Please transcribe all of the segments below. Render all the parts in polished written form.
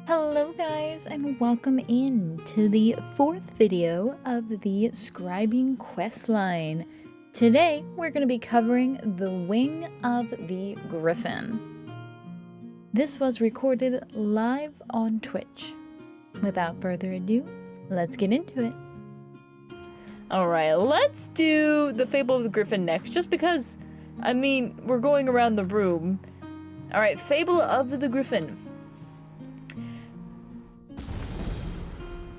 Hello guys, and welcome in to the fourth video of the Scribing Questline. Today we're going to be covering the wing of the Gryphon. This was recorded live on Twitch. Without further ado, let's get into it. Alright, let's do the Fable of the Gryphon next, just because, we're going around the room. Alright, Fable of the Gryphon.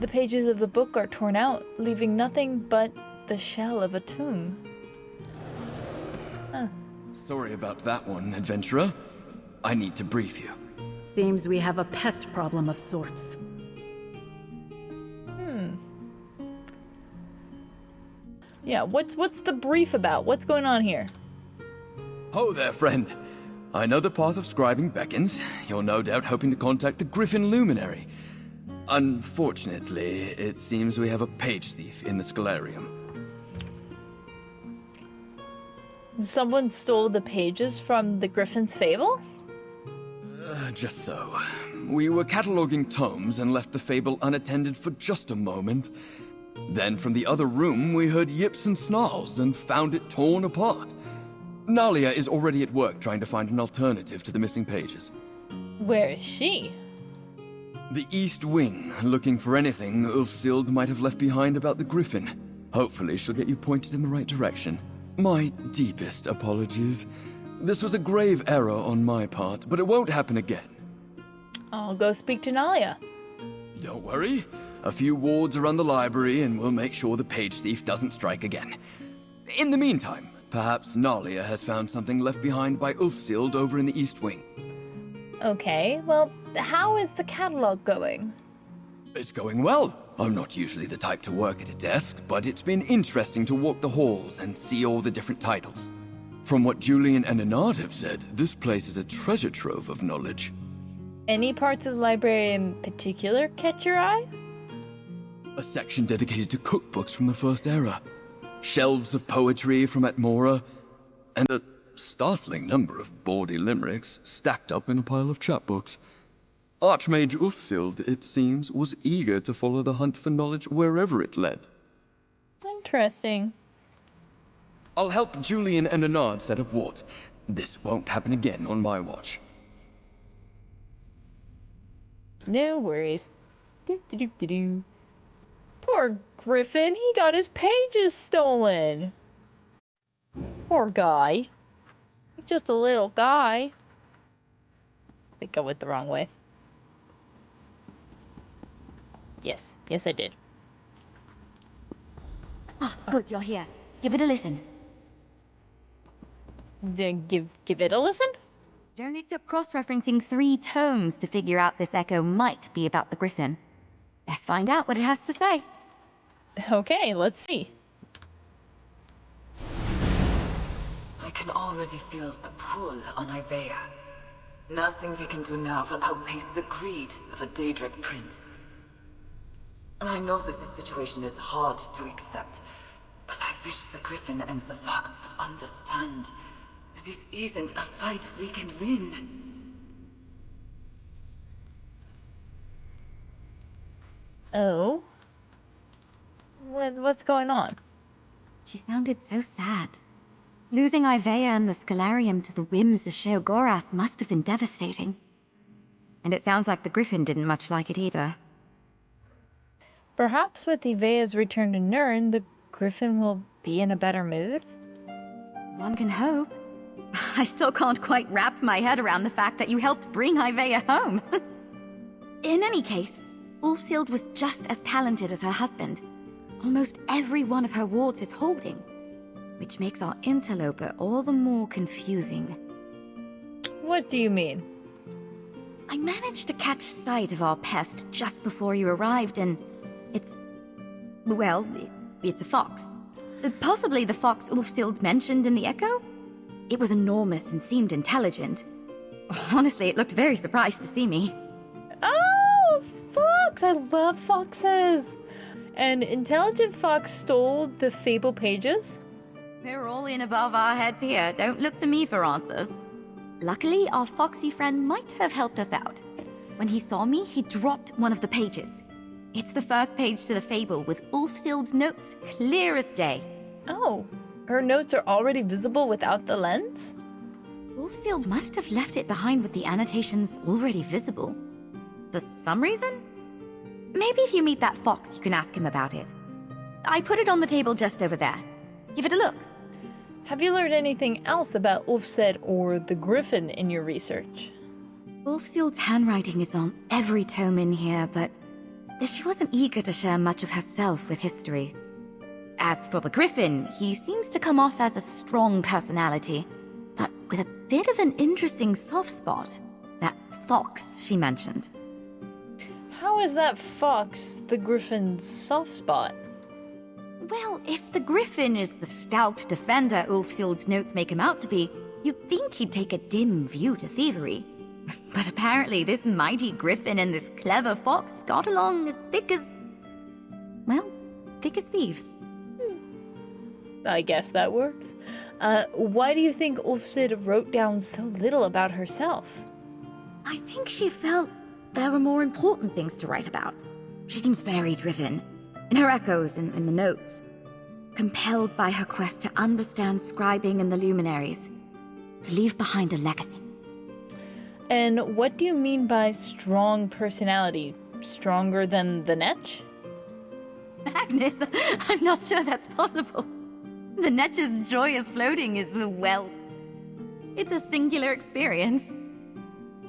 The pages of the book are torn out, leaving nothing but the shell of a tomb. Sorry about that one, adventurer. I need to brief you. Seems we have a pest problem of sorts. Yeah, what's the brief about? What's going on here? Ho there, friend. I know the path of scribing beckons. You're no doubt hoping to contact the Gryphon Luminary. Unfortunately, it seems we have a page thief in the Scalarium. Someone stole the pages from the Gryphon's Fable? Just so. We were cataloging tomes and left the fable unattended for just a moment. Then from the other room, we heard yips and snarls and found it torn apart. Nalia is already at work trying to find an alternative to the missing pages. Where is she? The East Wing, looking for anything Ulfsild might have left behind about the Gryphon. Hopefully she'll get you pointed in the right direction. My deepest apologies. This was a grave error on my part, but it won't happen again. I'll go speak to Nalia. Don't worry. A few wards around the library and we'll make sure the page thief doesn't strike again. In the meantime, perhaps Nalia has found something left behind by Ulfsild over in the East Wing. Okay, well, how is the catalog going? It's going well. I'm not usually the type to work at a desk, but it's been interesting to walk the halls and see all the different titles. From what Julian and Anard have said, this place is a treasure trove of knowledge. Any parts of the library in particular catch your eye? A section dedicated to cookbooks from the First Era, shelves of poetry from Atmora, and a startling number of bawdy limericks stacked up in a pile of chapbooks. Archmage Ulfsild, it seems, was eager to follow the hunt for knowledge wherever it led. Interesting. I'll help Julian and Anard set up wards. This won't happen again on my watch. No worries. Do. Poor Gryphon, he got his pages stolen. Poor guy. He's just a little guy. I think I went the wrong way. Yes, I did. Ah, good, you're here. Give it a listen. Then give it a listen? It only took cross-referencing 3 tomes to figure out this echo might be about the Gryphon. Let's find out what it has to say. Okay, let's see. I can already feel the pull on Ivea. Nothing we can do now will outpace the greed of a Daedric prince. I know that this situation is hard to accept, but I wish the Gryphon and the Fox would understand. This isn't a fight we can win. Oh? What's going on? She sounded so sad. Losing Ivea and the Scalarium to the whims of Sheogorath must have been devastating. And it sounds like the Gryphon didn't much like it either. Perhaps with Ivea's return to Nirn, the Gryphon will be in a better mood? One can hope. I still can't quite wrap my head around the fact that you helped bring Ivea home. In any case, Ulfsild was just as talented as her husband. Almost every one of her wards is holding, which makes our interloper all the more confusing. What do you mean? I managed to catch sight of our pest just before you arrived, and it's a fox. Possibly the fox Ulfsild mentioned in the echo? It was enormous and seemed intelligent. Honestly, it looked very surprised to see me. Oh, fox! I love foxes! An intelligent fox stole the Fable pages? We're all in above our heads here. Don't look to me for answers. Luckily, our foxy friend might have helped us out. When he saw me, he dropped one of the pages. It's the first page to the fable with Ulfsild's notes clear as day. Oh, her notes are already visible without the lens? Ulfsild must have left it behind with the annotations already visible. For some reason? Maybe if you meet that fox, you can ask him about it. I put it on the table just over there. Give it a look. Have you learned anything else about Ulfsed or the Gryphon in your research? Ulfsild's handwriting is on every tome in here, but she wasn't eager to share much of herself with history. As for the Gryphon, he seems to come off as a strong personality, but with a bit of an interesting soft spot. That fox she mentioned. How is that fox the Gryphon's soft spot? Well, if the Gryphon is the stout defender Ulfsild's notes make him out to be, you'd think he'd take a dim view to thievery. But apparently this mighty Gryphon and this clever fox got along as thick as... well, thick as thieves. I guess that works. Why do you think Ulfsed wrote down so little about herself? I think she felt there were more important things to write about. She seems very driven, in her echoes and in the notes. Compelled by her quest to understand scribing and the luminaries. To leave behind a legacy. And what do you mean by strong personality? Stronger than the Netch? Agnes, I'm not sure that's possible. The Netch's joyous floating is, well, it's a singular experience.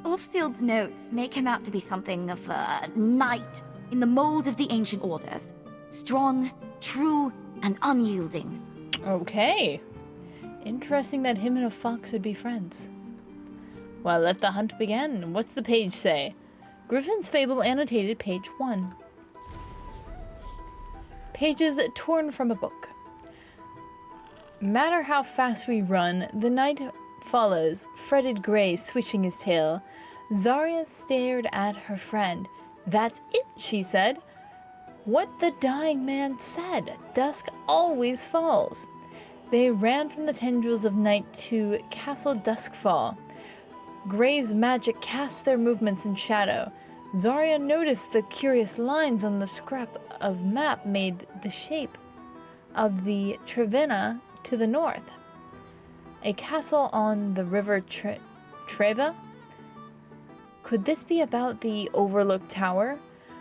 Ulfsild's notes make him out to be something of a knight in the mold of the ancient orders. Strong, true, and unyielding. Okay. Interesting that him and a fox would be friends. Well, let the hunt begin. What's the page say? Gryphon's Fable annotated, page 1. Pages torn from a book. Matter how fast we run, the night follows, fretted gray switching his tail. Zarya stared at her friend. That's it, she said. What the dying man said. Dusk always falls. They ran from the tendrils of night to Castle Duskfall. Gray's magic cast their movements in shadow. Zarya noticed the curious lines on the scrap of map made the shape of the Trevina to the north. A castle on the river Treva? Could this be about the overlooked tower?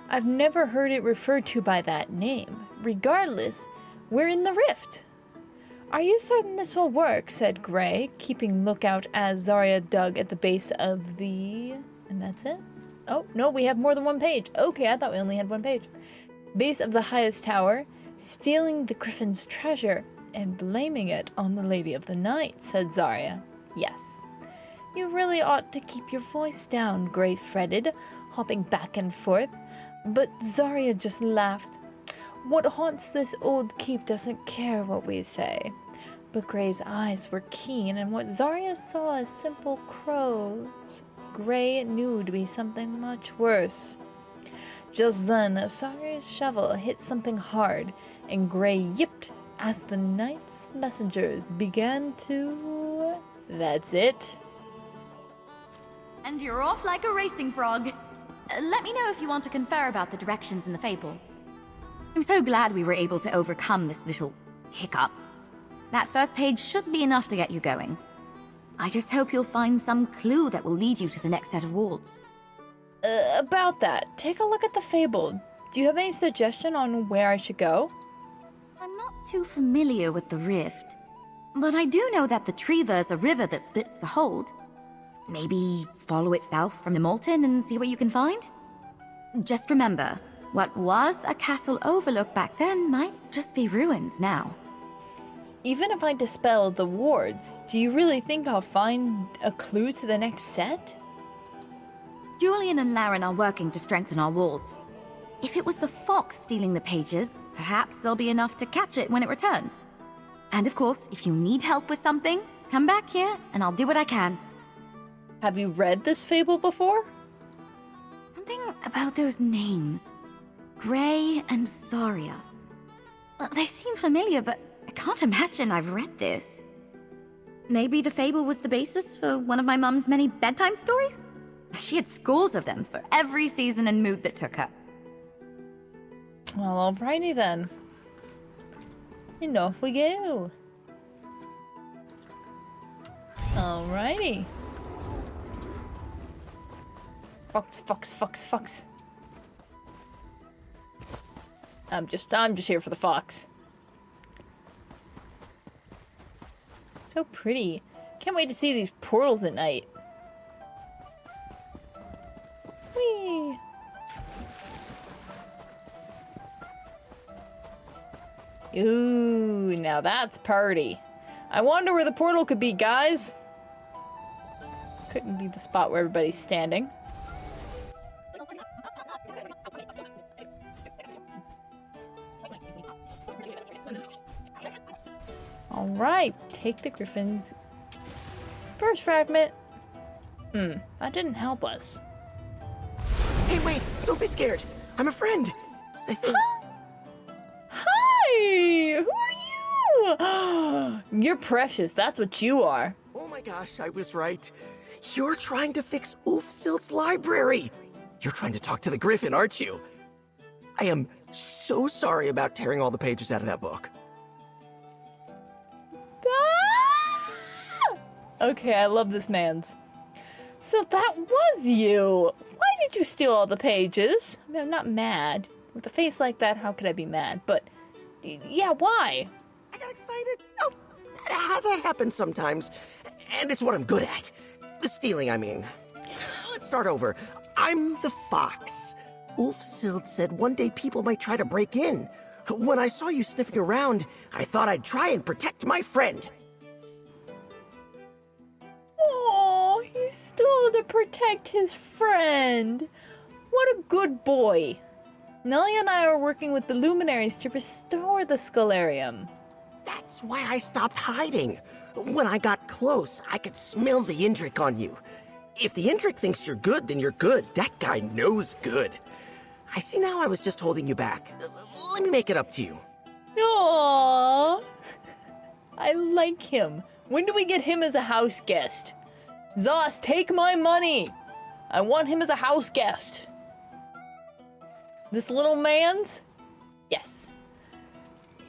I've never heard it referred to by that name. Regardless, we're in the rift. Are you certain this will work? Said Gray, keeping lookout as Zarya dug at the base of the... and that's it? Oh, no, we have more than one page. Okay, I thought we only had one page. Base of the highest tower, stealing the Gryphon's treasure and blaming it on the Lady of the Night, said Zarya. Yes. You really ought to keep your voice down, Gray fretted, hopping back and forth. But Zarya just laughed. What haunts this old keep doesn't care what we say. But Gray's eyes were keen, and what Zarya saw as simple crows, Gray knew to be something much worse. Just then, Zarya's shovel hit something hard, and Gray yipped as the night's messengers began to... That's it. And you're off like a racing frog. Let me know if you want to confer about the directions in the fable. I'm so glad we were able to overcome this little hiccup. That first page should be enough to get you going. I just hope you'll find some clue that will lead you to the next set of wards. About that, take a look at the fable. Do you have any suggestion on where I should go? I'm not too familiar with the rift, but I do know that the Treva is a river that splits the hold. Maybe follow it south from the Molten and see what you can find? Just remember, what was a castle overlook back then might just be ruins now. Even if I dispel the wards, do you really think I'll find a clue to the next set? Julian and Laren are working to strengthen our wards. If it was the fox stealing the pages, perhaps there'll be enough to catch it when it returns. And of course, if you need help with something, come back here and I'll do what I can. Have you read this fable before? Something about those names. Gray and Zarya. Well, they seem familiar, but I can't imagine I've read this. Maybe the fable was the basis for one of my mum's many bedtime stories? She had scores of them for every season and mood that took her. Well, alrighty then. And off we go. Alrighty. Fox, fox, fox, fox. I'm just here for the fox. So pretty. Can't wait to see these portals at night. Whee! Ooh, now that's party. I wonder where the portal could be, guys. Couldn't be the spot where everybody's standing. Alright, take the Gryphon's first fragment. That didn't help us. Hey, wait! Don't be scared! I'm a friend! I think... Hi! Who are you? You're precious, that's what you are. Oh my gosh, I was right. You're trying to fix Ulfsild's library! You're trying to talk to the Gryphon, aren't you? I am so sorry about tearing all the pages out of that book. Ah! Okay, I love this man's. So that was you! Why did you steal all the pages? I mean, I'm not mad. With a face like that, how could I be mad? But, yeah, why? I got excited. Oh, that happens sometimes. And it's what I'm good at. The stealing, I mean. Let's start over. I'm the fox. Ulfsild said one day people might try to break in. When I saw you sniffing around, I thought I'd try and protect my friend. Oh, he stole to protect his friend. What a good boy. Nelia and I are working with the luminaries to restore the Scholarium. That's why I stopped hiding. When I got close, I could smell the Indrik on you. If the Indrik thinks you're good, then you're good. That guy knows good. I see now I was just holding you back. Let me make it up to you. Aww. I like him. When do we get him as a house guest? Zos, take my money. I want him as a house guest. This little man's? Yes.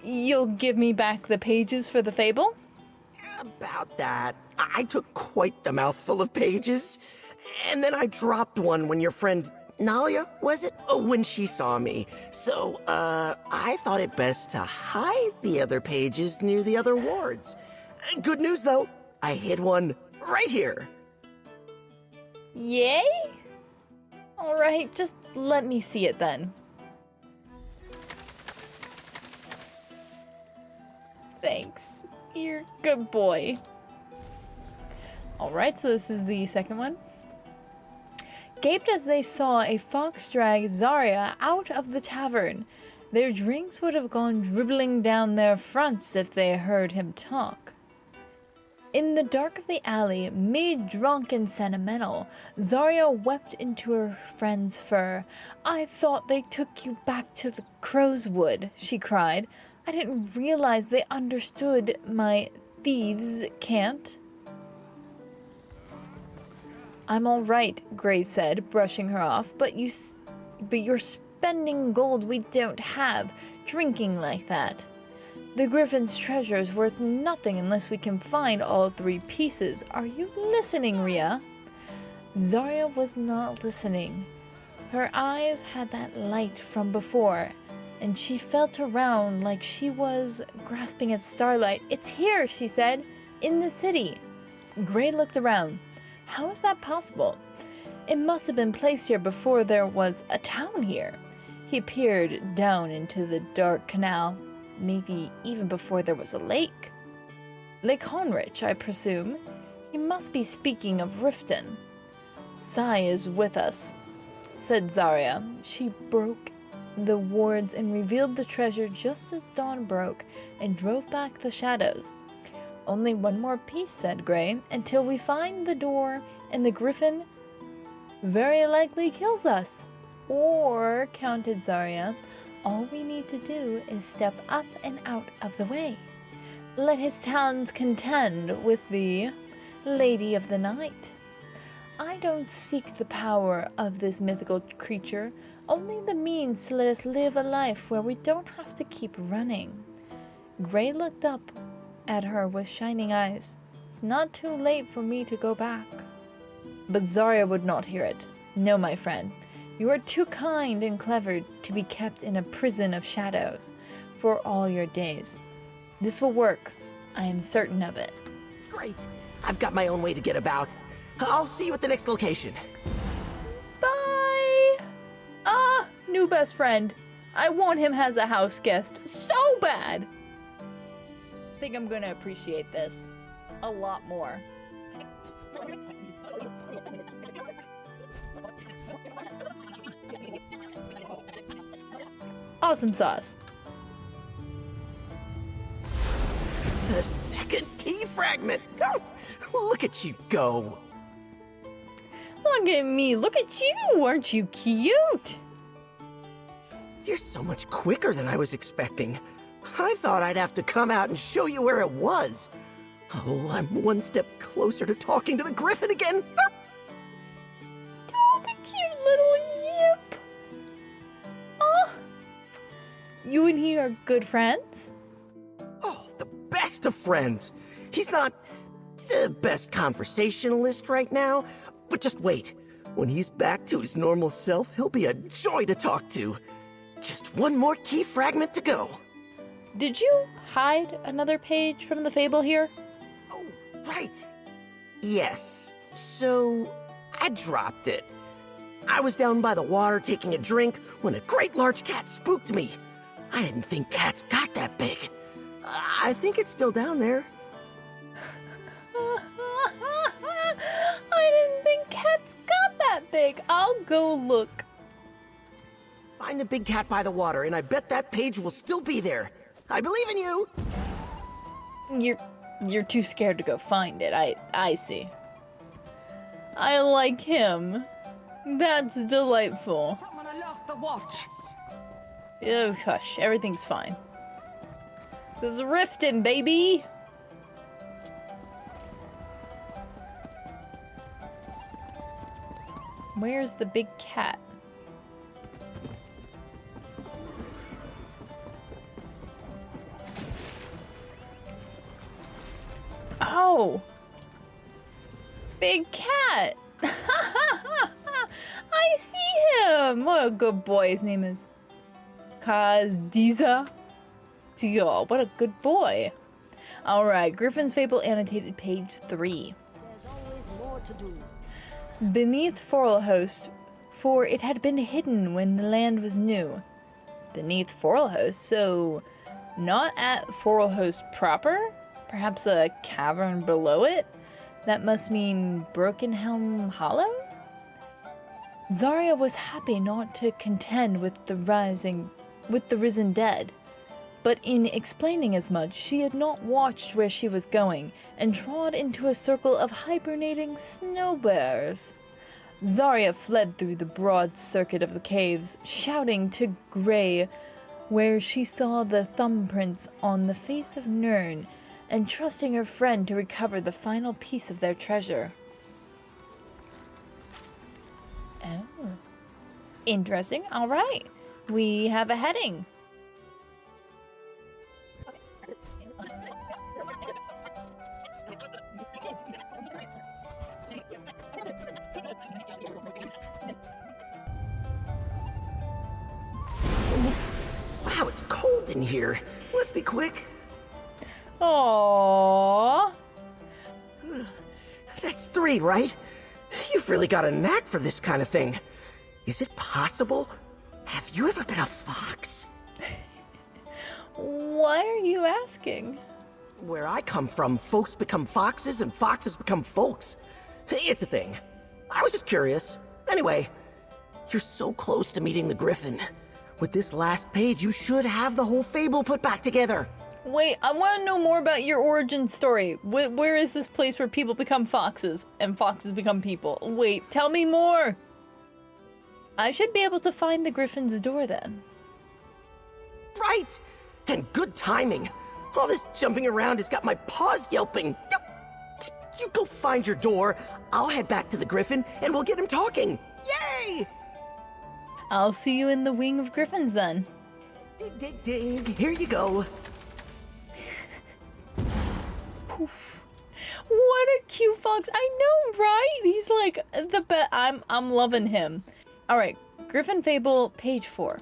You'll give me back the pages for the fable? About that, I took quite the mouthful of pages. And then I dropped one when your friend Nalia, was it? Oh, when she saw me. So, I thought it best to hide the other pages near the other wards. Good news, though. I hid one right here. Yay? Alright, just let me see it then. Thanks. You're a good boy. Alright, so this is the second one. Gaped as they saw a fox drag Zarya out of the tavern. Their drinks would have gone dribbling down their fronts if they heard him talk. In the dark of the alley, mid-drunk and sentimental, Zarya wept into her friend's fur. I thought they took you back to the crow's wood, she cried. I didn't realize they understood my thieves' cant. I'm all right, Grace said, brushing her off, but you're spending gold we don't have, drinking like that. The Gryphon's treasure is worth nothing unless we can find all 3 pieces. Are you listening, Rhea? Zarya was not listening. Her eyes had that light from before, and she felt around like she was grasping at starlight. It's here, she said, in the city. Gray looked around. How is that possible? It must have been placed here before there was a town here. He peered down into the dark canal, maybe even before there was a lake. Lake Honrich, I presume. He must be speaking of Riften. Sai is with us, said Zarya. She broke the wards and revealed the treasure just as dawn broke and drove back the shadows. Only one more piece, said Gray, until we find the door and the Gryphon very likely kills us. Or, counted Zarya, all we need to do is step up and out of the way. Let his talons contend with the Lady of the Night. I don't seek the power of this mythical creature, only the means to let us live a life where we don't have to keep running. Gray looked up at her with shining eyes. It's not too late for me to go back. But Zarya would not hear it. No, my friend. You are too kind and clever to be kept in a prison of shadows for all your days. This will work. I am certain of it. Great. I've got my own way to get about. I'll see you at the next location. Bye! New best friend. I want him as a house guest so bad. I think I'm gonna appreciate this a lot more. Awesome sauce. The second key fragment. Oh, look at you go. Look at me. Look at you. Aren't you cute? You're so much quicker than I was expecting. I thought I'd have to come out and show you where it was. Oh, I'm one step closer to talking to the Gryphon again. Oh, the cute little yip. Oh, you and he are good friends? Oh, the best of friends. He's not the best conversationalist right now, but just wait. When he's back to his normal self, he'll be a joy to talk to. Just one more key fragment to go. Did you hide another page from the fable here? Oh, right. Yes. So, I dropped it. I was down by the water taking a drink when a great large cat spooked me. I didn't think cats got that big. I think it's still down there. I didn't think cats got that big. I'll go look. Find the big cat by the water, and I bet that page will still be there. I believe in you! You're too scared to go find it. I see. I like him. That's delightful. Someone unlock the watch! Oh, hush. Everything's fine. This is Riften, baby! Where's the big cat? Oh! Big cat! I see him! What a good boy. His name is Kazdiza. Yo, what a good boy. Alright, Gryphon's Fable annotated page 3. There's always more to do. Beneath Forelhost, for it had been hidden when the land was new. Beneath Forelhost, so not at Forelhost proper? Perhaps a cavern below it? That must mean Brokenhelm Hollow? Zarya was happy not to contend with the risen dead. But in explaining as much, she had not watched where she was going, and trod into a circle of hibernating snow bears. Zarya fled through the broad circuit of the caves, shouting to Gray where she saw the thumbprints on the face of Nirn, and trusting her friend to recover the final piece of their treasure. Oh. Interesting. All right. We have a heading. Wow, it's cold in here. Let's be quick. Aww. That's 3, right? You've really got a knack for this kind of thing. Is it possible? Have you ever been a fox? Why are you asking? Where I come from, folks become foxes and foxes become folks. It's a thing. I was just curious. Anyway, you're so close to meeting the Gryphon. With this last page, you should have the whole fable put back together. Wait, I want to know more about your origin story. Where is this place where people become foxes and foxes become people? Wait, tell me more. I should be able to find the Gryphon's door then. Right! And good timing. All this jumping around has got my paws yelping. You go find your door, I'll head back to the Gryphon, and we'll get him talking. Yay! I'll see you in the wing of Gryphons then. Dig, dig, dig. Here you go. Poof. What a cute fox. I know, right? He's like the best. I'm loving him. All right, Gryphon Fable, page 4.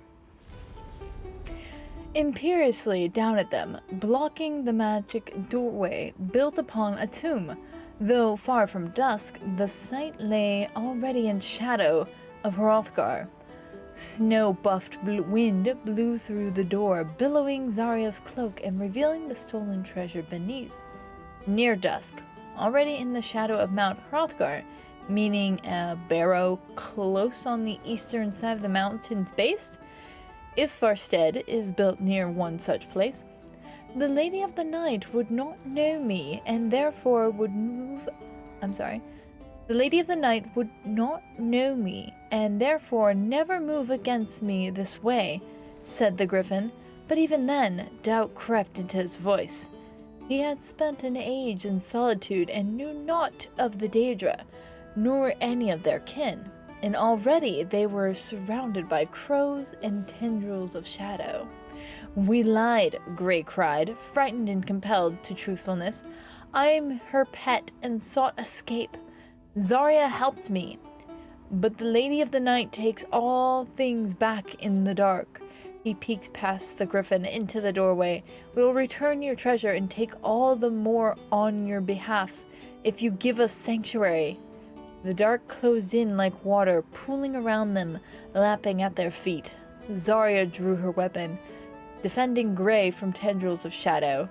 Imperiously down at them, blocking the magic doorway built upon a tomb. Though far from dusk, the sight lay already in shadow of Hrothgar. Snow-buffed wind blew through the door, billowing Zarya's cloak and revealing the stolen treasure beneath. Near dusk, already in the shadow of Mount Hrothgar, meaning a barrow close on the eastern side of the mountain's base, if Farstead is built near one such place, the Lady of the Night would not know me and therefore would move. The Lady of the Night would not know me and therefore never move against me this way, said the Gryphon, but even then doubt crept into his voice. He had spent an age in solitude and knew naught of the Daedra, nor any of their kin, and already they were surrounded by crows and tendrils of shadow. We lied, Grey cried, frightened and compelled to truthfulness. I'm her pet and sought escape. Zarya helped me. But the Lady of the Night takes all things back in the dark. He peeks past the Gryphon into the doorway. We will return your treasure and take all the more on your behalf if you give us sanctuary. The dark closed in like water, pooling around them, lapping at their feet. Zarya drew her weapon, defending Grey from tendrils of shadow.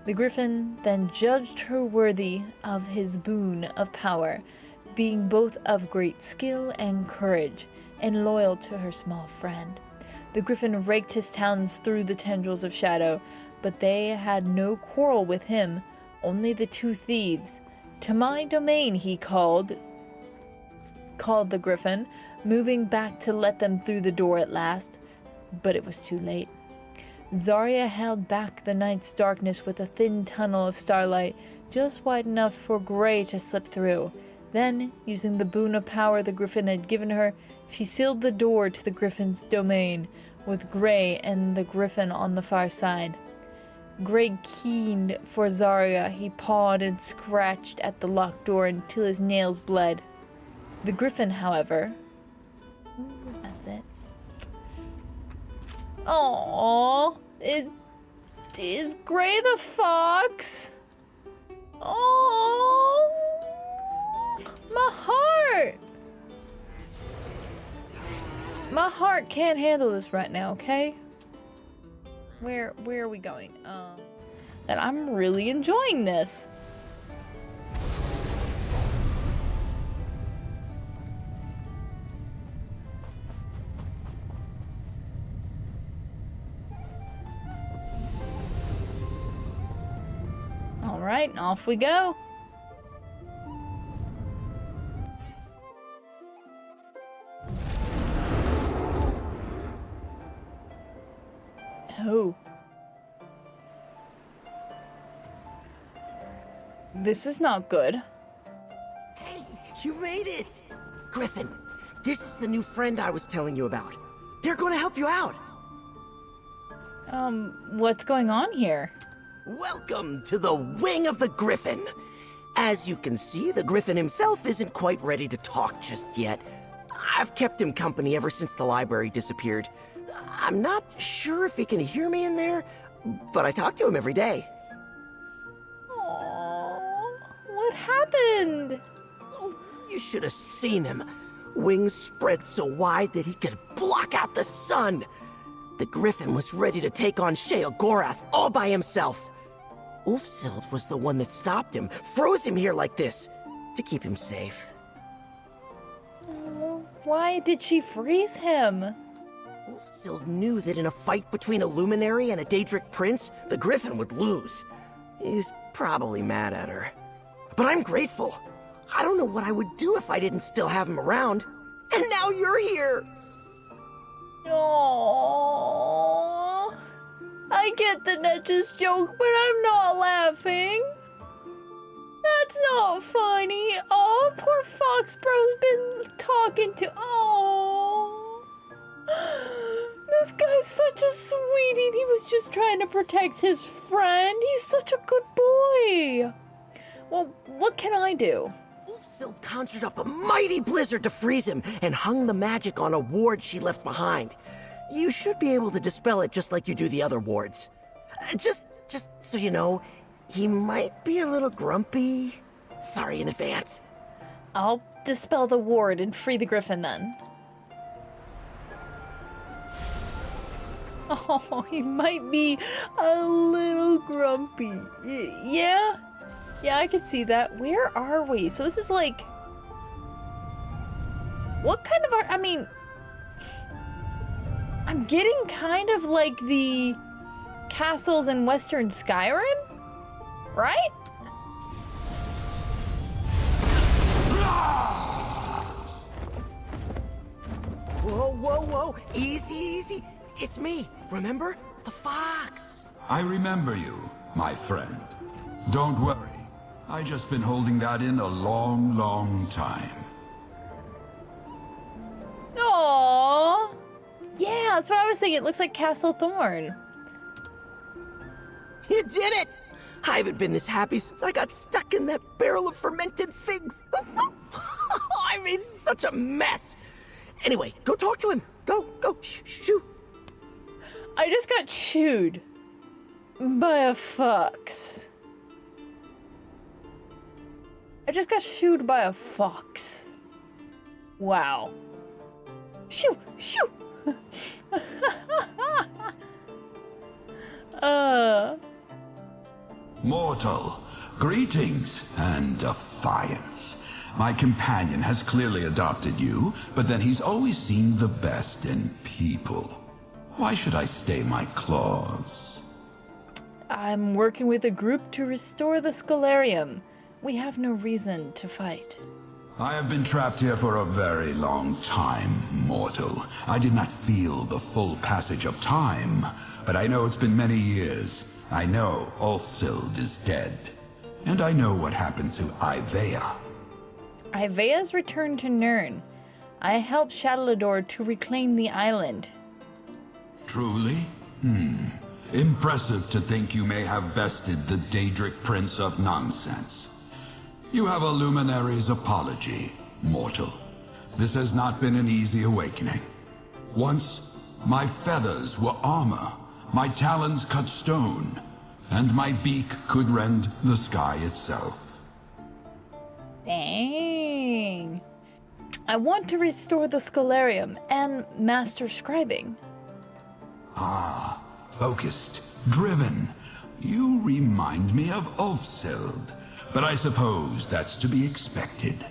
The Gryphon then judged her worthy of his boon of power, being both of great skill and courage, and loyal to her small friend. The Gryphon raked his talons through the tendrils of shadow, but they had no quarrel with him, only the two thieves. To my domain, he called the Gryphon, moving back to let them through the door at last, but it was too late. Zarya held back the night's darkness with a thin tunnel of starlight, just wide enough for Grey to slip through. Then, using the boon of power the Gryphon had given her, she sealed the door to the Gryphon's domain, with Grey and the Gryphon on the far side. Grey keened for Zarya. He pawed and scratched at the locked door until his nails bled. The Gryphon, however... That's it. Aww, is Grey the fox? Oh, my heart! My heart can't handle this right now, okay? Where are we going? And I'm really enjoying this. All right, off we go. Oh. This is not good. Hey, you made it! Gryphon, this is the new friend I was telling you about. They're going to help you out. What's going on here? Welcome to the wing of the Gryphon. As you can see, the Gryphon himself isn't quite ready to talk just yet. I've kept him company ever since the library disappeared. I'm not sure if he can hear me in there, but I talk to him every day. Aww, what happened? Oh, you should have seen him. Wings spread so wide that he could block out the sun. The Gryphon was ready to take on Sheogorath all by himself. Ulfsild was the one that stopped him, froze him here like this, to keep him safe. Why did she freeze him? Ulfsild knew that in a fight between a luminary and a Daedric prince, the Gryphon would lose. He's probably mad at her. But I'm grateful. I don't know what I would do if I didn't still have him around. And now you're here! Aww. I get the Netches joke, but I'm not laughing. That's not funny. Oh, poor Foxbro's been talking to... Oh. This guy's such a sweetie. He was just trying to protect his friend. He's such a good boy. Well, what can I do? Ulfsild conjured up a mighty blizzard to freeze him and hung the magic on a ward she left behind. You should be able to dispel it just like you do the other wards. Just so you know, he might be a little grumpy. Sorry in advance. I'll dispel the ward and free the Gryphon then. Oh, he might be a little grumpy. Yeah? Yeah, I could see that. Where are we? So this is like... What kind of art? I mean... I'm getting kind of like the castles in Western Skyrim? Right? Whoa, whoa, whoa. Easy, easy. It's me. Remember? The fox. I remember you, my friend. Don't worry. I just been holding that in a long, long time. Aww. Yeah, that's what I was thinking. It looks like Castle Thorn. You did it! I haven't been this happy since I got stuck in that barrel of fermented figs. I made such a mess. Anyway, go talk to him. Go. Shoo. I just got chewed by a fox. I just got shooed by a fox. Wow. Shoo! Mortal, greetings and defiance. My companion has clearly adopted you, but then he's always seen the best in people. Why should I stay my claws? I'm working with a group to restore the Scholarium. We have no reason to fight. I have been trapped here for a very long time, mortal. I did not feel the full passage of time, but I know it's been many years. I know Ulfsild is dead, and I know what happened to Ivea. Ivea's returned to Nirn. I helped Shadowlador to reclaim the island. Truly? Impressive to think you may have bested the Daedric Prince of Nonsense. You have a luminary's apology, mortal. This has not been an easy awakening. Once, my feathers were armor, my talons cut stone, and my beak could rend the sky itself. Dang. I want to restore the Scholarium and master scribing. Ah, focused, driven. You remind me of Ulfsild, but I suppose that's to be expected.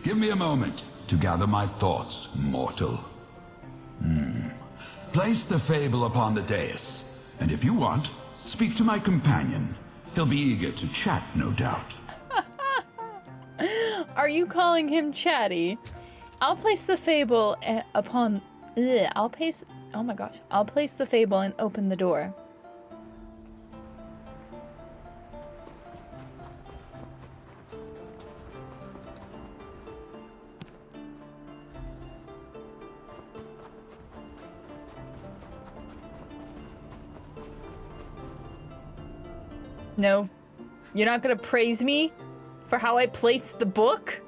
Give me a moment to gather my thoughts, mortal. Place the fable upon the dais, and if you want, speak to my companion. He'll be eager to chat, no doubt. Are you calling him chatty? I'll place the fable upon... I'll place the fable and open the door. No, you're not gonna praise me for how I placed the book?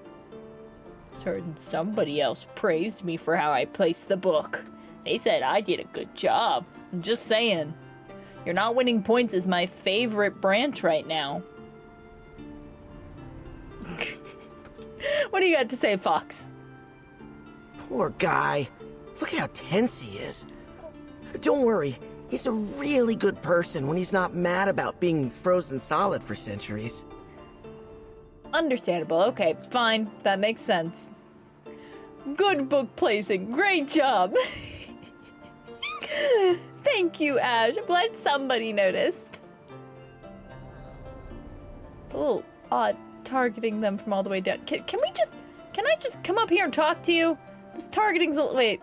Certain somebody else praised me for how I placed the book. They said I did a good job. I'm just saying. You're not winning points is my favorite branch right now. What do you got to say, Fox? Poor guy. Look at how tense he is. Don't worry. He's a really good person when he's not mad about being frozen solid for centuries. Understandable. Okay, fine. That makes sense. Good book placing. Great job. Thank you, Ash. I'm glad somebody noticed. It's a little odd targeting them from all the way down. Can I just come up here and talk to you? This targeting's a... Wait.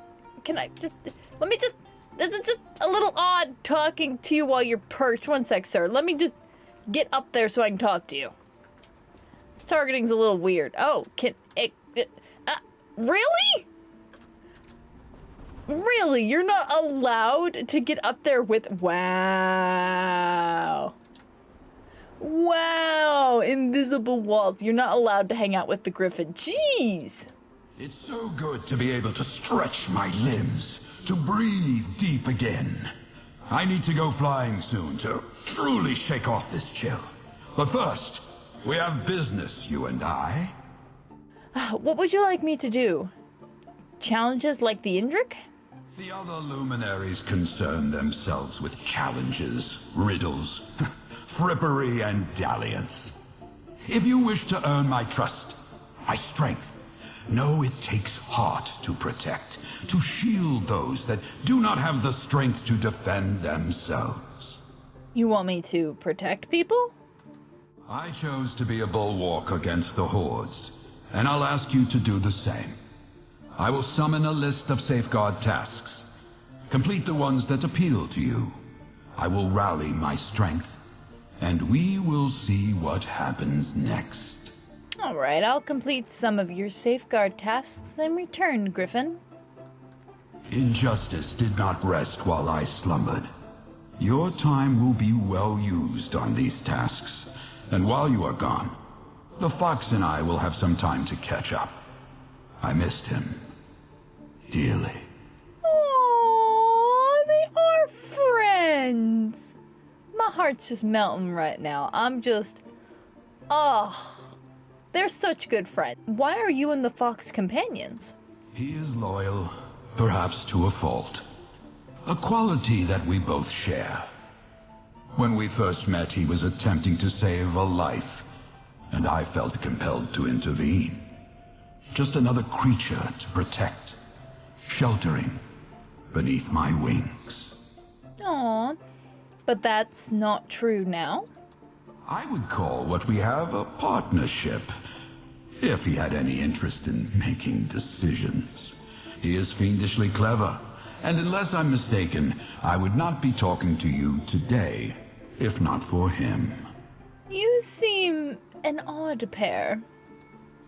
This is just a little odd talking to you while you're perched. One sec, sir. Let me just get up there so I can talk to you. targeting's a little weird. Oh, really? Really? You're not allowed to get up there with... Wow. Wow. Invisible walls. You're not allowed to hang out with the Gryphon. Jeez. It's so good to be able to stretch my limbs, to breathe deep again. I need to go flying soon to truly shake off this chill. But first, we have business, you and I. What would you like me to do? Challenges like the Indrik? The other luminaries concern themselves with challenges, riddles, frippery, and dalliance. If you wish to earn my trust, my strength, know it takes heart to protect, to shield those that do not have the strength to defend themselves. You want me to protect people? I chose to be a bulwark against the hordes, and I'll ask you to do the same. I will summon a list of safeguard tasks. Complete the ones that appeal to you. I will rally my strength, and we will see what happens next. All right, I'll complete some of your safeguard tasks in return, Gryphon. Injustice did not rest while I slumbered. Your time will be well used on these tasks, and while you are gone, the fox and I will have some time to catch up. I missed him dearly. Aww, they are friends. My heart's just melting right now. I'm just, they're such good friends. Why are you and the fox companions? He is loyal, perhaps to a fault. A quality that we both share. When we first met, he was attempting to save a life, and I felt compelled to intervene. Just another creature to protect, sheltering beneath my wings. Aww, but that's not true now. I would call what we have a partnership, if he had any interest in making decisions. He is fiendishly clever, and unless I'm mistaken, I would not be talking to you today, if not for him. You seem an odd pair.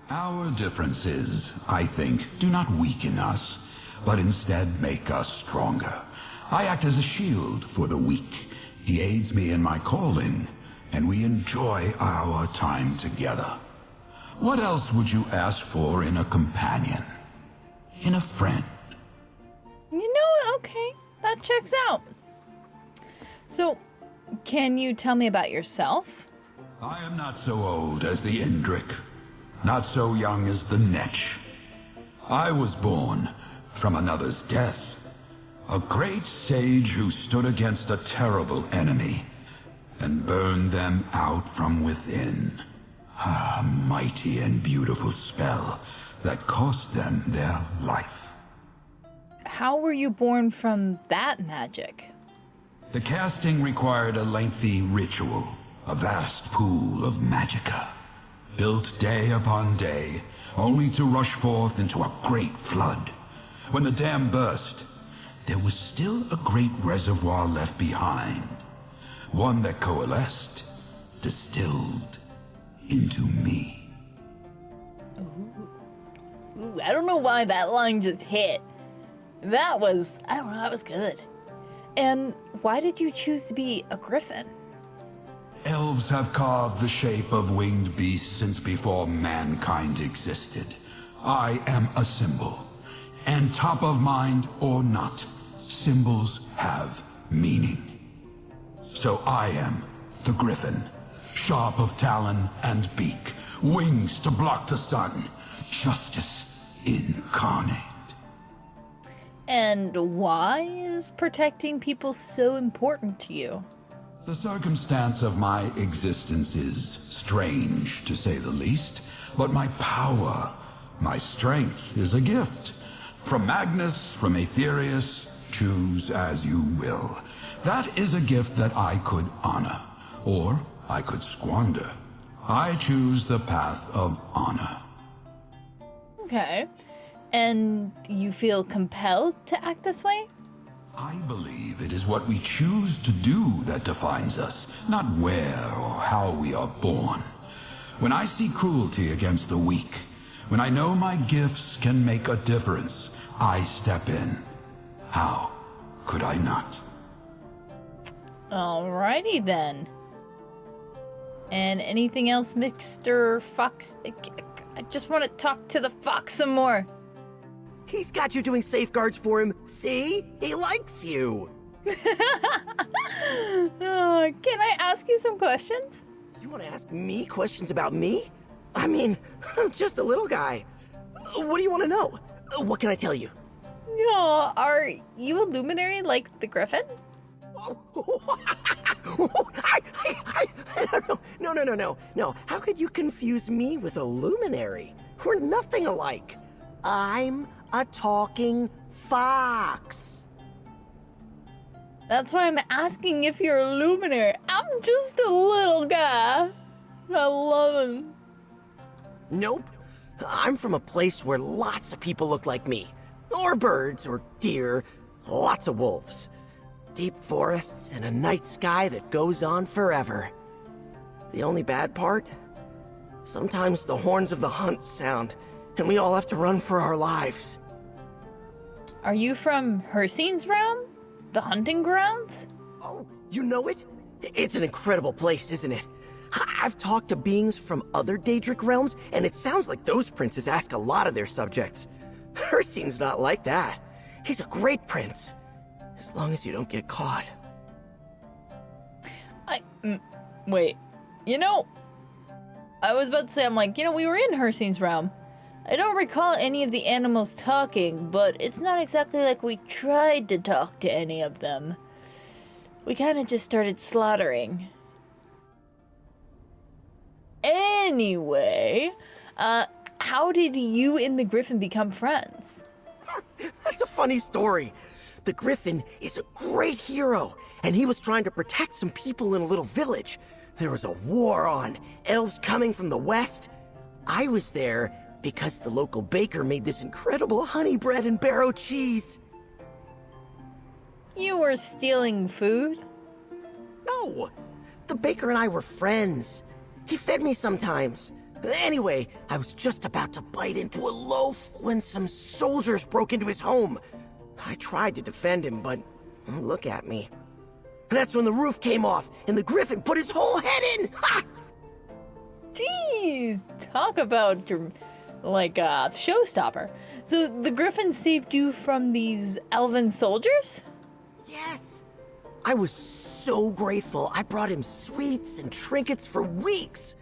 Our differences, I think, do not weaken us, but instead make us stronger. I act as a shield for the weak. He aids me in my calling, and we enjoy our time together. What else would you ask for in a companion? In a friend? You know, okay, that checks out. So, can you tell me about yourself? I am not so old as the Indrik, not so young as the Netch. I was born from another's death, a great sage who stood against a terrible enemy and burned them out from within. A mighty and beautiful spell that cost them their life. How were you born from that magic? The casting required a lengthy ritual, a vast pool of magicka, built day upon day, only to rush forth into a great flood. When the dam burst, there was still a great reservoir left behind, one that coalesced, distilled into me. Ooh, I don't know why that line just hit. That was, I don't know, that was good. And why did you choose to be a Gryphon? Elves have carved the shape of winged beasts since before mankind existed. I am a symbol. And top of mind or not, symbols have meaning. So I am the Gryphon, sharp of talon and beak, wings to block the sun, justice incarnate. And why is protecting people so important to you? The circumstance of my existence is strange, to say the least, but my power, my strength is a gift. From Magnus, from Aetherius, choose as you will. That is a gift that I could honor, or I could squander. I choose the path of honor. Okay. And you feel compelled to act this way? I believe it is what we choose to do that defines us, not where or how we are born. When I see cruelty against the weak, when I know my gifts can make a difference, I step in. How could I not? Alrighty then. And anything else, Mr. Fox? I just want to talk to the fox some more. He's got you doing safeguards for him. See? He likes you. Oh, can I ask you some questions? You want to ask me questions about me? I mean, I'm just a little guy. What do you want to know? What can I tell you? No, are you a luminary like the Gryphon? No. How could you confuse me with a luminary? We're nothing alike. I'm a talking fox. That's why I'm asking if you're a luminary. I'm just a little guy. I love him. Nope. I'm from a place where lots of people look like me. Or birds, or deer, lots of wolves. Deep forests and a night sky that goes on forever. The only bad part? Sometimes the horns of the hunt sound, and we all have to run for our lives. Are you from Hircine's realm? The hunting grounds? Oh, you know it? It's an incredible place, isn't it? I've talked to beings from other Daedric realms, and it sounds like those princes ask a lot of their subjects. Hircine's not like that. He's a great prince. As long as you don't get caught. Wait. You know, I was about to say, we were in Hircine's realm. I don't recall any of the animals talking, but it's not exactly like we tried to talk to any of them. We kind of just started slaughtering. Anyway, how did you and the Gryphon become friends? That's a funny story. The Gryphon is a great hero, and he was trying to protect some people in a little village. There was a war on, elves coming from the west. I was there because the local baker made this incredible honey bread and barrow cheese. You were stealing food? No, the baker and I were friends. He fed me sometimes. Anyway, I was just about to bite into a loaf when some soldiers broke into his home. I tried to defend him, but look at me. That's when the roof came off, and the Gryphon put his whole head in! Ha! Jeez, talk about, showstopper. So the Gryphon saved you from these elven soldiers? Yes. I was so grateful. I brought him sweets and trinkets for weeks,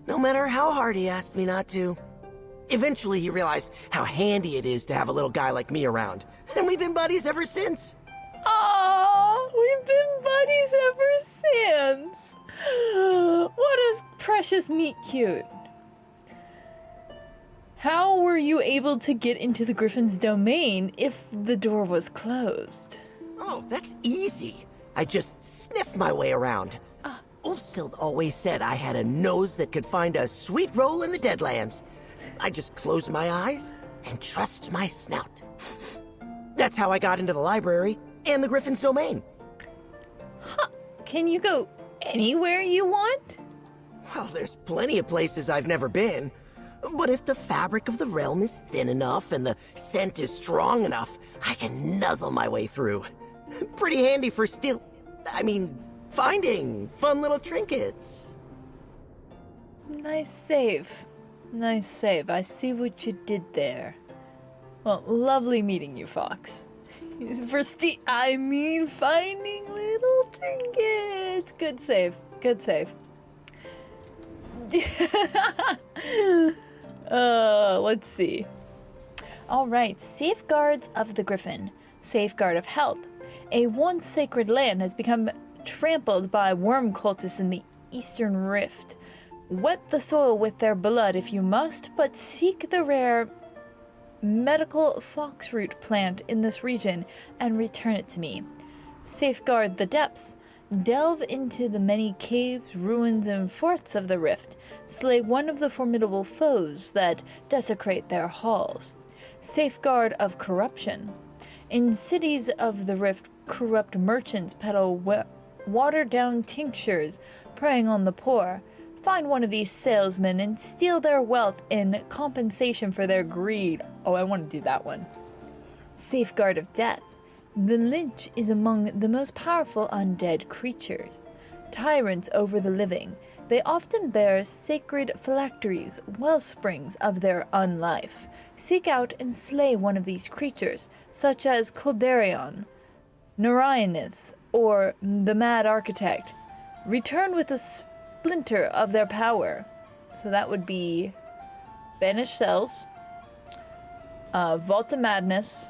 no matter how hard he asked me not to. Eventually, he realized how handy it is to have a little guy like me around, and we've been buddies ever since. Aww, we've been buddies ever since. What a precious meet cute. How were you able to get into the Gryphon's domain if the door was closed? Oh, that's easy. I just sniffed my way around. Ulfsild always said I had a nose that could find a sweet roll in the Deadlands. I just closed my eyes and trust my snout. That's how I got into the library and the Gryphon's domain. Huh. Can you go anywhere you want? Well, there's plenty of places I've never been. But if the fabric of the realm is thin enough and the scent is strong enough, I can nuzzle my way through. Pretty handy for finding fun little trinkets. Nice save. Nice save. I see what you did there. Well, lovely meeting you, Fox. Finding little trinkets. Good save. Good save. Let's see. All right, Safeguards of the Gryphon. Safeguard of health. A once sacred land has become trampled by worm cultists in the Eastern Rift. Wet the soil with their blood if you must, but seek the rare medical foxroot plant in this region and return it to me. Safeguard the depths. Delve into the many caves, ruins, and forts of the Rift. Slay one of the formidable foes that desecrate their halls. Safeguard of corruption. In cities of the Rift, corrupt merchants peddle watered-down tinctures, preying on the poor. Find one of these salesmen and steal their wealth in compensation for their greed. Oh, I want to do that one. Safeguard of Death. The Lich is among the most powerful undead creatures. Tyrants over the living, they often bear sacred phylacteries, wellsprings of their unlife. Seek out and slay one of these creatures, such as Kuldarion, Narayanith, or the Mad Architect. Return with a splinter of their power. So that would be Banished Cells, Vault of Madness,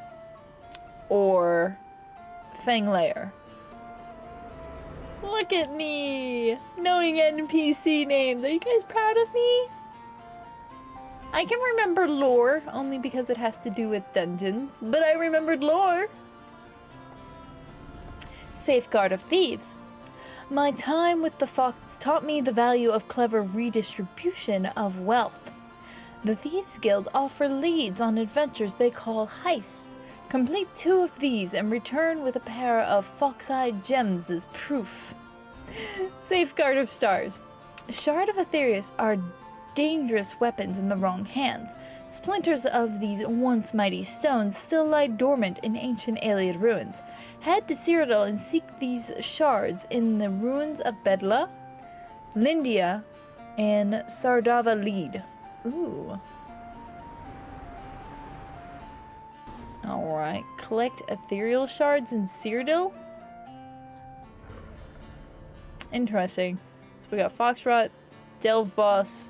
or Fanglair. Look at me! Knowing NPC names. Are you guys proud of me? I can remember lore, only because it has to do with dungeons, but I remembered lore. Safeguard of Thieves. My time with the Fox taught me the value of clever redistribution of wealth. The Thieves Guild offer leads on adventures they call heists. Complete 2 of these and return with a pair of fox-eyed gems as proof. Safeguard of Stars. Shard of Aetherius are dangerous weapons in the wrong hands. Splinters of these once mighty stones still lie dormant in ancient Ayleid ruins. Head to Cyrodiil and seek these shards in the ruins of Bedla, Lindia, and Sardava Lead. Ooh. Alright, collect ethereal shards in Cyrodiil? Interesting. So we got Foxrot, Delve Boss,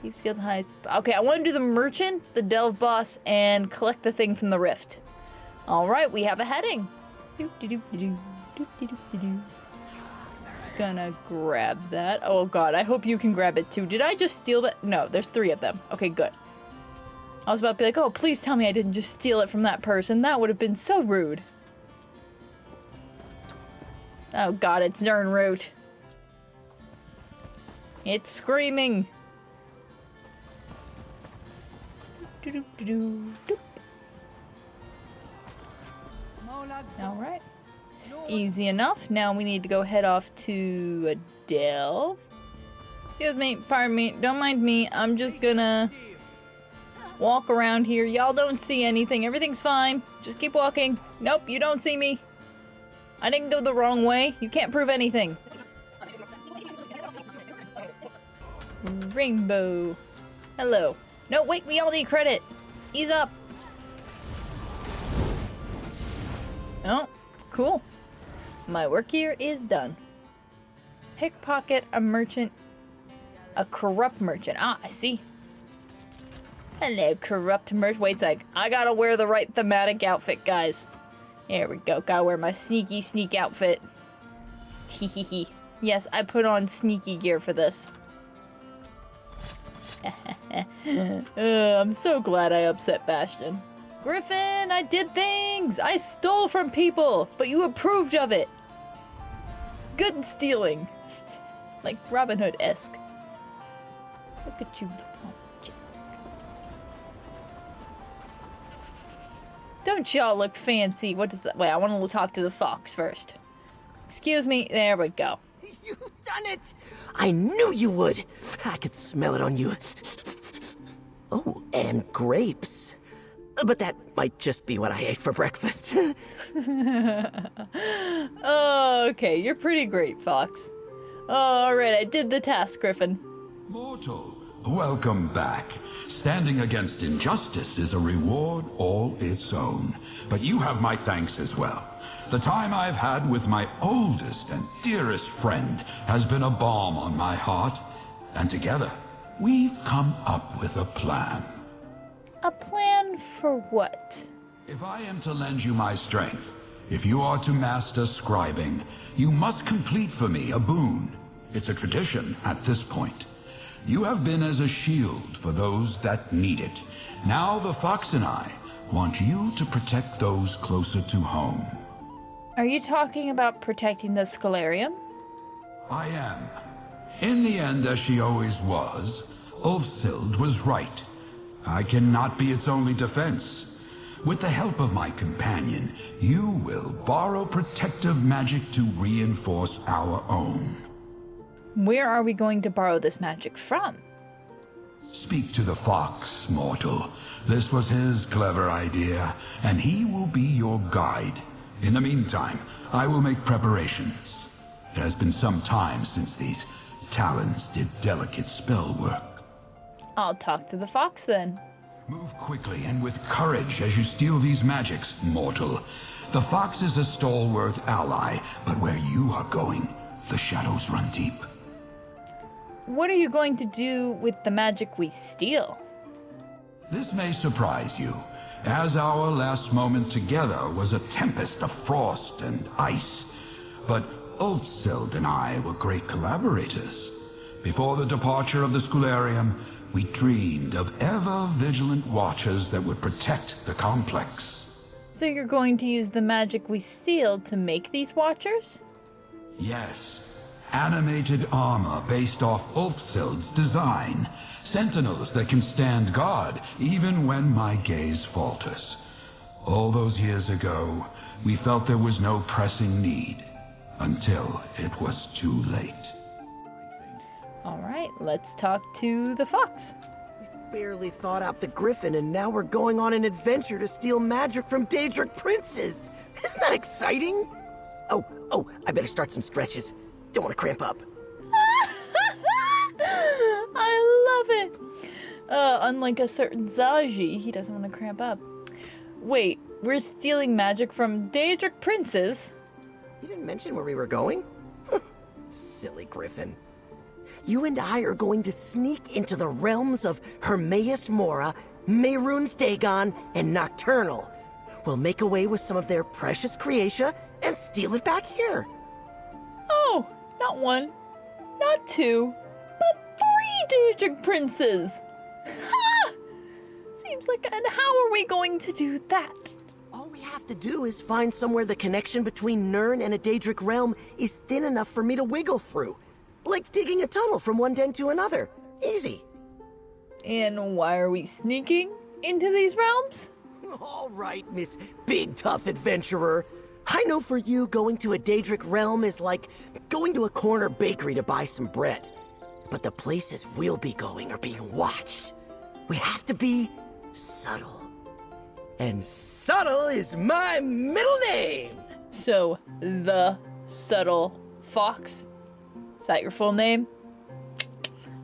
Thieves Guild Highs. Okay, I want to do the Merchant, the Delve Boss, and collect the thing from the Rift. Alright, we have a heading. Gonna grab that. Oh god, I hope you can grab it too. Did I just steal that? No, there's 3 of them. Okay, good. I was about to be like, oh, please tell me I didn't just steal it from that person. That would have been so rude. Oh god, it's Nirnroot. It's screaming. Alright. Easy enough. Now we need to go head off to a delve. Excuse me, pardon me, don't mind me. I'm just gonna walk around here. Y'all don't see anything. Everything's fine. Just keep walking. Nope, you don't see me. I didn't go the wrong way. You can't prove anything. Rainbow. Hello. No, wait, we all need credit. Ease up. Oh, cool. My work here is done. Pickpocket a merchant. A corrupt merchant. Ah, I see. Hello, corrupt merchant. Wait a sec. I gotta wear the right thematic outfit, guys. There we go. Gotta wear my sneaky sneak outfit. Hehehe. Yes, I put on sneaky gear for this. I'm so glad I upset Bastion. Gryphon, I did things! I stole from people, but you approved of it. Good stealing. Like Robin Hood-esque. Look at you. Oh, majestic. Don't y'all look fancy? What is that? Wait, I want to talk to the fox first. Excuse me. There we go. You've done it! I knew you would! I could smell it on you. Oh, and grapes. But that might just be what I ate for breakfast. Oh, okay. You're pretty great, Fox. Alright, I did the task, Gryphon. Mortal, welcome back. Standing against injustice is a reward all its own. But you have my thanks as well. The time I've had with my oldest and dearest friend has been a balm on my heart. And together, we've come up with a plan. A plan for what? If I am to lend you my strength, if you are to master scribing, you must complete for me a boon. It's a tradition at this point. You have been as a shield for those that need it. Now the Fox and I want you to protect those closer to home. Are you talking about protecting the Scalarium? I am. In the end, as she always was, Ulfsild was right. I cannot be its only defense. With the help of my companion, you will borrow protective magic to reinforce our own. Where are we going to borrow this magic from? Speak to the fox, mortal. This was his clever idea, and he will be your guide. In the meantime, I will make preparations. It has been some time since these talons did delicate spell work. I'll talk to the fox then. Move quickly and with courage as you steal these magics, mortal. The fox is a stalwart ally, but where you are going, the shadows run deep. What are you going to do with the magic we steal? This may surprise you, as our last moment together was a tempest of frost and ice. But Ulfsild and I were great collaborators. Before the departure of the Schularium, we dreamed of ever-vigilant watchers that would protect the complex. So you're going to use the magic we steal to make these watchers? Yes. Animated armor based off Ulfsild's design. Sentinels that can stand guard even when my gaze falters. All those years ago, we felt there was no pressing need. Until it was too late. All right, let's talk to the fox. Barely thought out the Gryphon, and now we're going on an adventure to steal magic from Daedric princes. Isn't that exciting? Oh, I better start some stretches. Don't want to cramp up. I love it. Unlike a certain Zaji, he doesn't want to cramp up. Wait, we're stealing magic from Daedric princes? You didn't mention where we were going? Silly Gryphon. You and I are going to sneak into the realms of Hermaeus Mora, Mehrunes Dagon, and Nocturnal. We'll make away with some of their precious creatia and steal it back here. Oh, not one, not two, but 3 Daedric princes. Ha! Seems like, and how are we going to do that? All we have to do is find somewhere the connection between Nirn and a Daedric realm is thin enough for me to wiggle through. Like digging a tunnel from one den to another. Easy. And why are we sneaking into these realms? All right, Miss Big Tough Adventurer. I know for you, going to a Daedric realm is like going to a corner bakery to buy some bread. But the places we'll be going are being watched. We have to be subtle. And subtle is my middle name! So, the subtle fox? Is that your full name?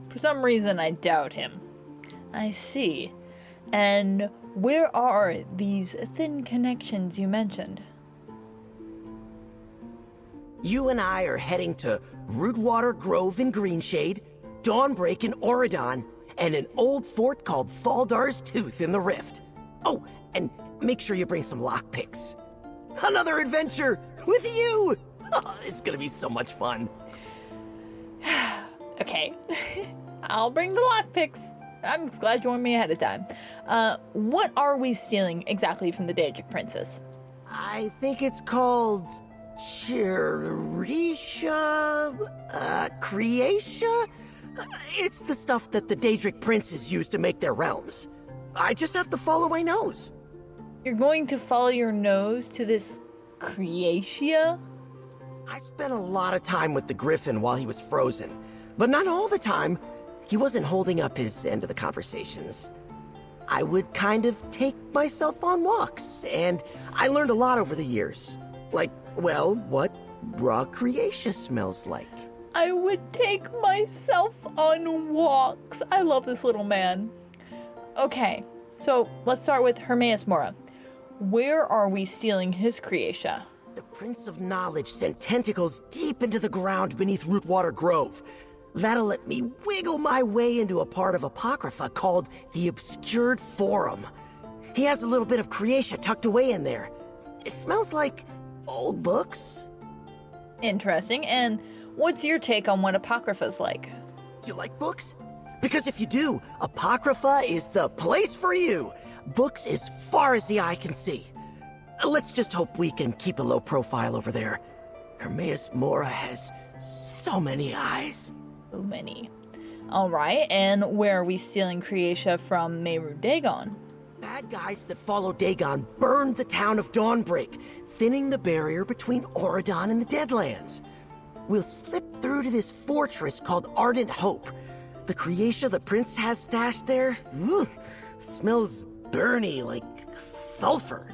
For some reason, I doubt him. I see. And where are these thin connections you mentioned? You and I are heading to Rootwater Grove in Greenshade, Dawnbreak in Auridon, and an old fort called Faldar's Tooth in the Rift. Oh, and make sure you bring some lockpicks. Another adventure with you! It's gonna be so much fun. Okay, I'll bring the lockpicks. I'm glad you warned me ahead of time. What are we stealing exactly from the Daedric Princess? I think it's called Creatia? It's the stuff that the Daedric princes use to make their realms. I just have to follow my nose. You're going to follow your nose to this Creatia? I spent a lot of time with the Gryphon while he was frozen, but not all the time. He wasn't holding up his end of the conversations. I would kind of take myself on walks, and I learned a lot over the years. Like, well, what raw Creatia smells like. I would take myself on walks. I love this little man. Okay, so let's start with Hermaeus Mora. Where are we stealing his Creatia? The Prince of Knowledge sent tentacles deep into the ground beneath Rootwater Grove. That'll let me wiggle my way into a part of Apocrypha called the Obscured Forum. He has a little bit of Creatia tucked away in there. It smells like old books. Interesting. And what's your take on what Apocrypha's like? Do you like books? Because if you do, Apocrypha is the place for you. Books as far as the eye can see. Let's just hope we can keep a low profile over there. Hermaeus Mora has so many eyes. So many. All right, and where are we stealing Creatia from Mehrunes Dagon? Bad guys that follow Dagon burned the town of Dawnbreak, thinning the barrier between Auridon and the Deadlands. we'll slip through to this fortress called Ardent Hope. The creatia the prince has stashed there, smells burny like sulfur.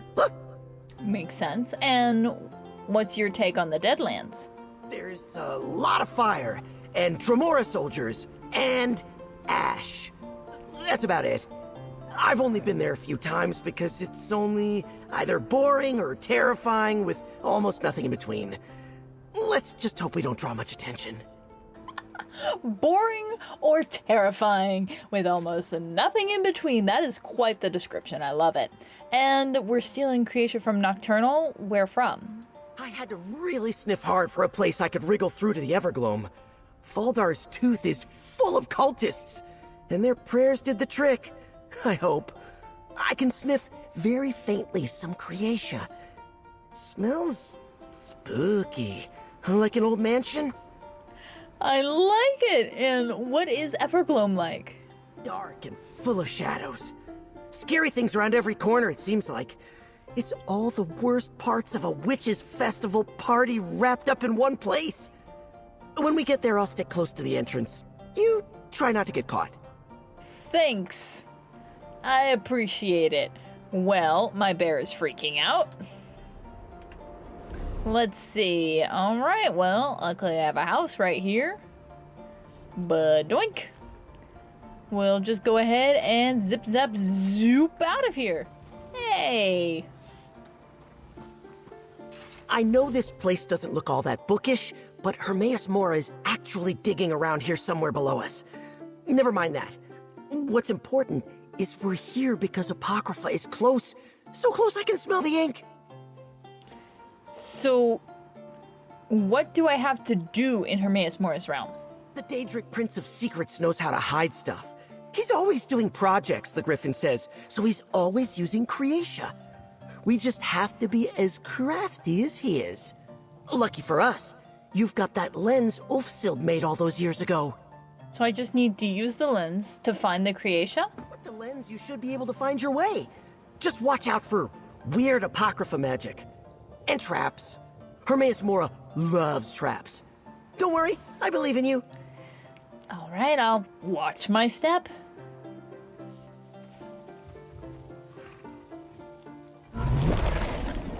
Makes sense. And what's your take on the Deadlands? There's a lot of fire, and Dremora soldiers, and ash. That's about it. I've only been there a few times because it's only either boring or terrifying with almost nothing in between. Let's just hope we don't draw much attention. Boring or terrifying with almost nothing in between. That is quite the description. I love it. And we're stealing creation from Nocturnal. Where from? I had to really sniff hard for a place I could wriggle through to the Evergloam. Faldar's tooth is full of cultists, and their prayers did the trick. I hope. I can sniff very faintly some creatia. It smells spooky. Like an old mansion? I like it. And what is Evergloam like? Dark and full of shadows. Scary things around every corner, it seems like. It's all the worst parts of a witches' festival party wrapped up in one place. When we get there, I'll stick close to the entrance. You try not to get caught. Thanks. I appreciate it. Well, my bear is freaking out. Let's see. All right, well, luckily I have a house right here. But doink. We'll just go ahead and zip zap zoop out of here. Hey. I know this place doesn't look all that bookish, but Hermaeus Mora is actually digging around here somewhere below us. Never mind that. What's important is we're here because Apocrypha is close. So close I can smell the ink. So, what do I have to do in Hermaeus Mora's realm? The Daedric Prince of Secrets knows how to hide stuff. He's always doing projects, the Gryphon says, so he's always using creatia. We just have to be as crafty as he is. Lucky for us, you've got that lens Ulfsild made all those years ago. So I just need to use the lens to find the creatia? With the lens, you should be able to find your way. Just watch out for weird Apocrypha magic. And traps. Hermaeus Mora loves traps. Don't worry, I believe in you. All right, I'll watch my step.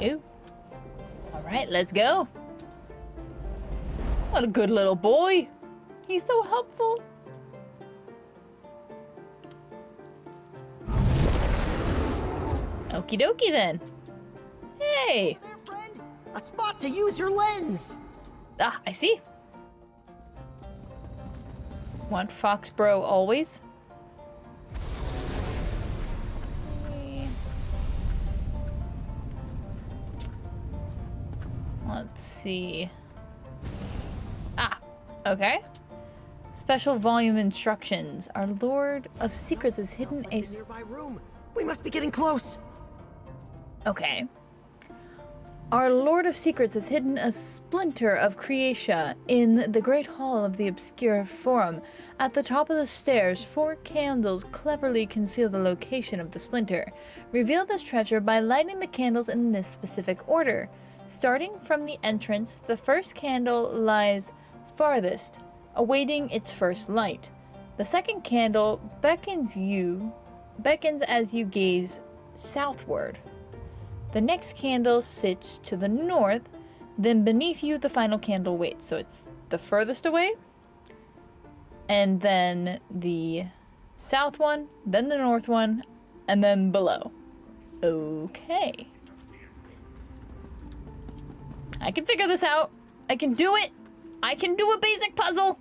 Ooh. All right, let's go. What a good little boy. He's so helpful. Okie dokie then. Hey. There, friend. A spot to use your lens. Ah, I see. Want Foxborough always? Let's see. Ah, okay. Special volume instructions. Our Lord of Secrets has hidden a... nearby room. We must be getting close. Okay. Our Lord of Secrets has hidden a splinter of creatia in the Great Hall of the Obscure Forum. At the top of the stairs, 4 candles cleverly conceal the location of the splinter. Reveal this treasure by lighting the candles in this specific order. Starting from the entrance, the first candle lies farthest, awaiting its first light. The second candle beckons as you gaze southward. The next candle sits to the north, then beneath you the final candle waits. So it's the furthest away, and then the south one, then the north one, and then below. Okay. I can figure this out. I can do it. I can do a basic puzzle.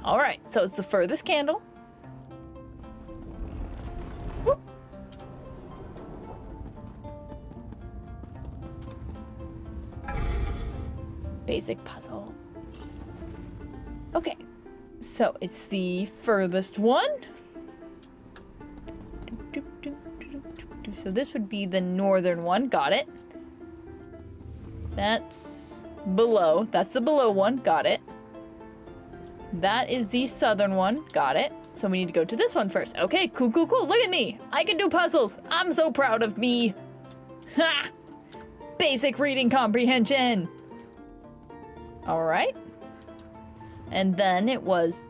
All right, so it's the furthest candle. Whoop. Basic puzzle. Okay, so it's the furthest one. So this would be the northern one. Got it. That's below. That's the below one. Got it. That is the southern one. Got it. So we need to go to this one first. Okay, cool, cool, cool. Look at me. I can do puzzles. I'm so proud of me. Ha! Basic reading comprehension. All right. And then it was,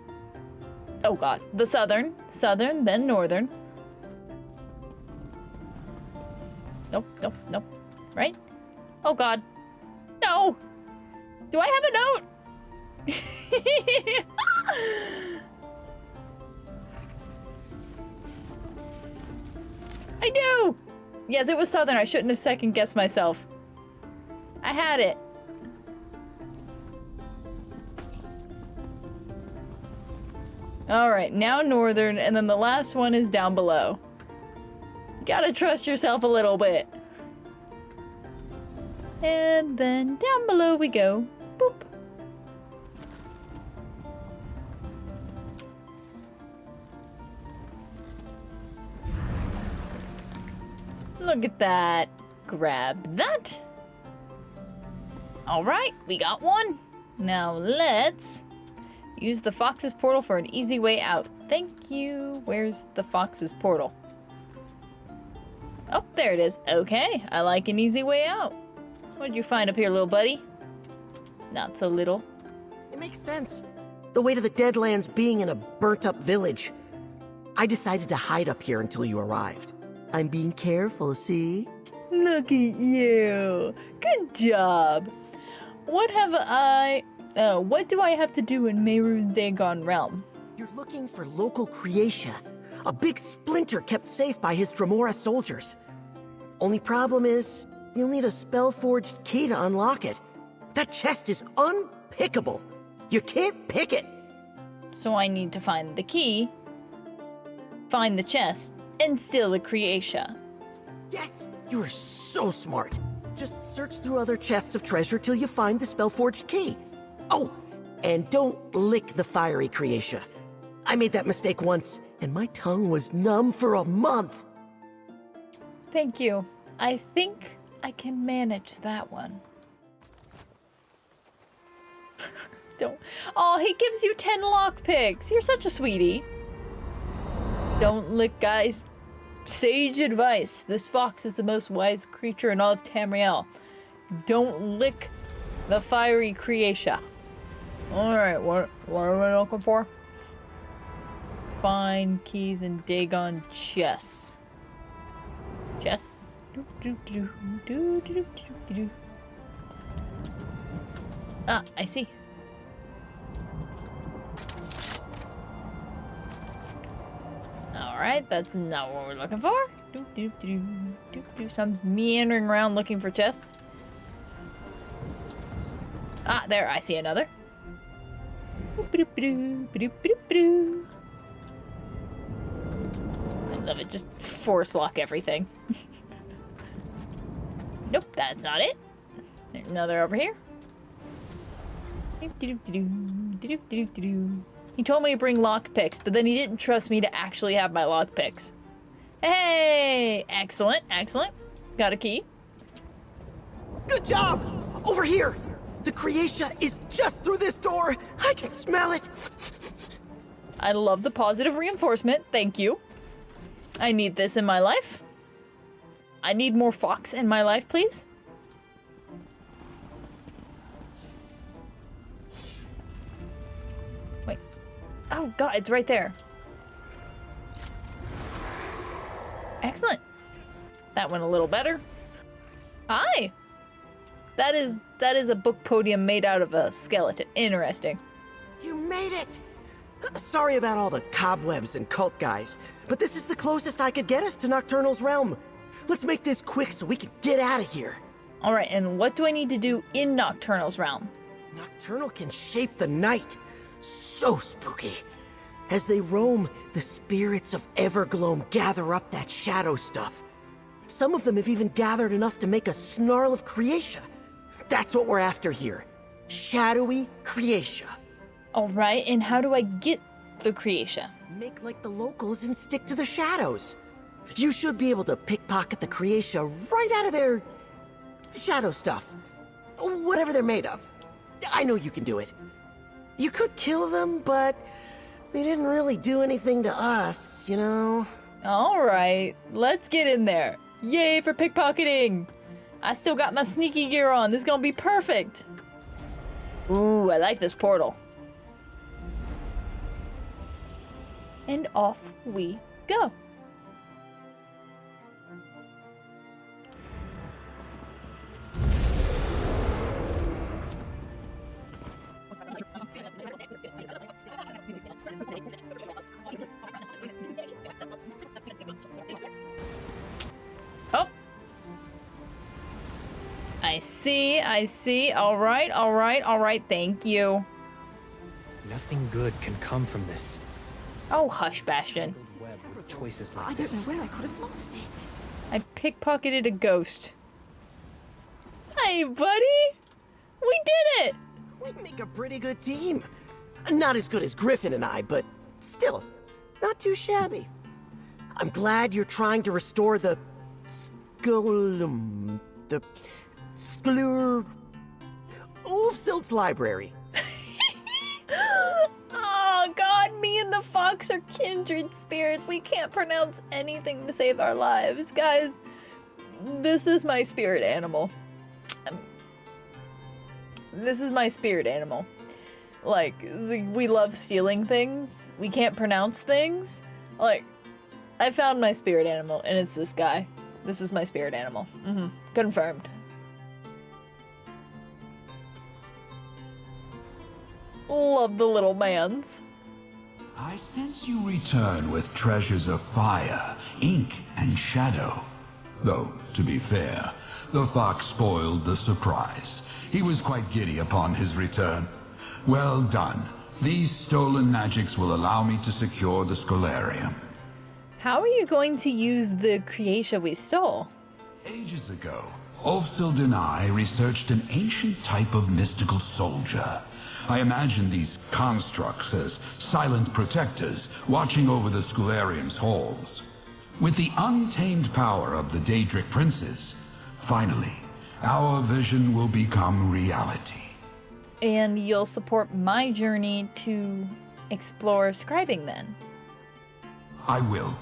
oh god, the southern, then northern. Nope, nope, nope. Right? Oh god. No! Do I have a note? I do! Yes, it was southern. I shouldn't have second guessed myself. I had it. Alright, now northern, and then the last one is down below. You gotta trust yourself a little bit. And then down below we go. Boop. Look at that. Grab that. Alright, we got one. Now let's use the Fox's portal for an easy way out. Thank you. Where's the Fox's portal? Oh, there it is. Okay, I like an easy way out. What'd you find up here, little buddy? Not so little. It makes sense. The way to the Deadlands being in a burnt-up village. I decided to hide up here until you arrived. I'm being careful, see? Look at you. Good job. What do I have to do in Mehru's Dagon realm? You're looking for local Creatia, a big splinter kept safe by his Dremora soldiers. Only problem is, you'll need a spell-forged key to unlock it. That chest is unpickable. You can't pick it. So I need to find the key, find the chest, and steal the Creatia. Yes, you are so smart. Just search through other chests of treasure till you find the spell-forged key. Oh, and don't lick the fiery Creatia. I made that mistake once, and my tongue was numb for a month. Thank you. I think I can manage that one. Don't. Oh, he gives you 10 lockpicks. You're such a sweetie. Don't lick, guys. Sage advice. This fox is the most wise creature in all of Tamriel. Don't lick the fiery Creatia. Alright, what are we looking for? Find keys and Dagon chests. Chests. Ah, I see. Alright, that's not what we're looking for. So I'm meandering around looking for chests. Ah, there, I see another. I love it, just force lock everything. Nope, that's not it. There's another over here. He told me to bring lockpicks, but then he didn't trust me to actually have my lockpicks. Hey! Excellent, excellent. Got a key. Good job! Over here! The Creatia is just through this door! I can smell it! I love the positive reinforcement, thank you. I need this in my life. I need more fox in my life, please. Wait. Oh god, it's right there. Excellent. That went a little better. Hi! That is a book podium made out of a skeleton. Interesting. You made it! Sorry about all the cobwebs and cult guys, but this is the closest I could get us to Nocturnal's realm. Let's make this quick so we can get out of here. Alright, and what do I need to do in Nocturnal's realm? Nocturnal can shape the night. So spooky. As they roam, the spirits of Evergloam gather up that shadow stuff. Some of them have even gathered enough to make a snarl of Creatia. That's what we're after here. Shadowy Creatia. Alright, and how do I get the Creatia? Make like the locals and stick to the shadows. You should be able to pickpocket the Creatia right out of their shadow stuff. Whatever they're made of. I know you can do it. You could kill them, but they didn't really do anything to us, you know? Alright, let's get in there. Yay for pickpocketing! I still got my sneaky gear on. This is gonna be perfect. Ooh, I like this portal. And off we go. Oh. I see. All right. Thank you. Nothing good can come from this. Oh, hush, Bastion. Web with choices like I don't this. know where I could have lost it. I pickpocketed a ghost. Hey, buddy! We did it! We make a pretty good team. Not as good as Gryphon and I, but still, not too shabby. I'm glad you're trying to restore the Ulfsild's library. Oh god, me and the fox are kindred spirits. We can't pronounce anything to save our lives. Guys, this is my spirit animal. This is my spirit animal. Like, we love stealing things. We can't pronounce things. Like, I found my spirit animal, and it's this guy. This is my spirit animal. Confirmed. Love the little mans. I sense you return with treasures of fire, ink, and shadow. Though, to be fair, the fox spoiled the surprise. He was quite giddy upon his return. Well done. These stolen magics will allow me to secure the Scholarium. How are you going to use the creatia we stole? Ages ago, Ulfsild and I researched an ancient type of mystical soldier. I imagine these constructs as silent protectors watching over the Scholarium's halls. With the untamed power of the Daedric princes, finally, our vision will become reality. And you'll support my journey to explore scribing then? I will.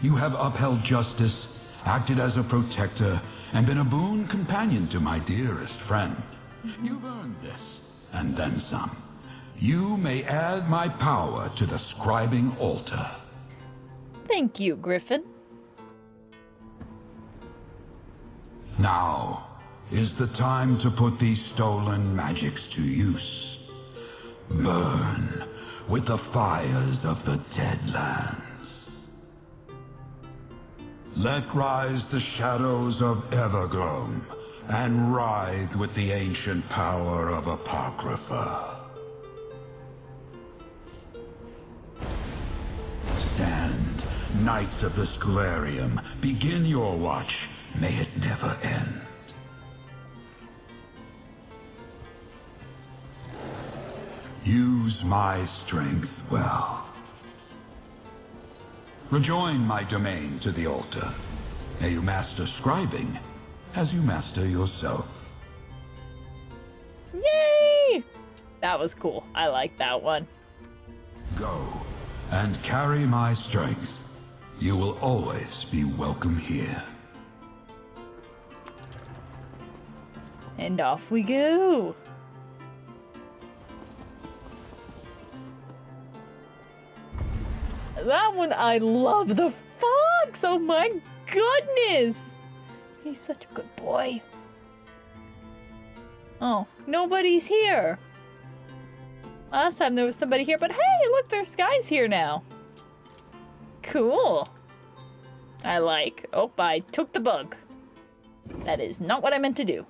You have upheld justice, acted as a protector, and been a boon companion to my dearest friend. You've earned this, and then some. You may add my power to the scribing altar. Thank you, Gryphon. Now is the time to put these stolen magics to use. Burn with the fires of the Deadlands. Let rise the shadows of Evergloam, and writhe with the ancient power of Apocrypha. Stand, Knights of the Scholarium, begin your watch. May it never end. Use my strength well. Rejoin my domain to the altar. May you master scribing as you master yourself. Yay! That was cool. I like that one. Go and carry my strength. You will always be welcome here. And off we go. That one, I love the fox. Oh my goodness. He's such a good boy. Oh, nobody's here. Last time there was somebody here, but hey, look, there's guys here now. Cool. I like. Oh, I took the bug. That is not what I meant to do.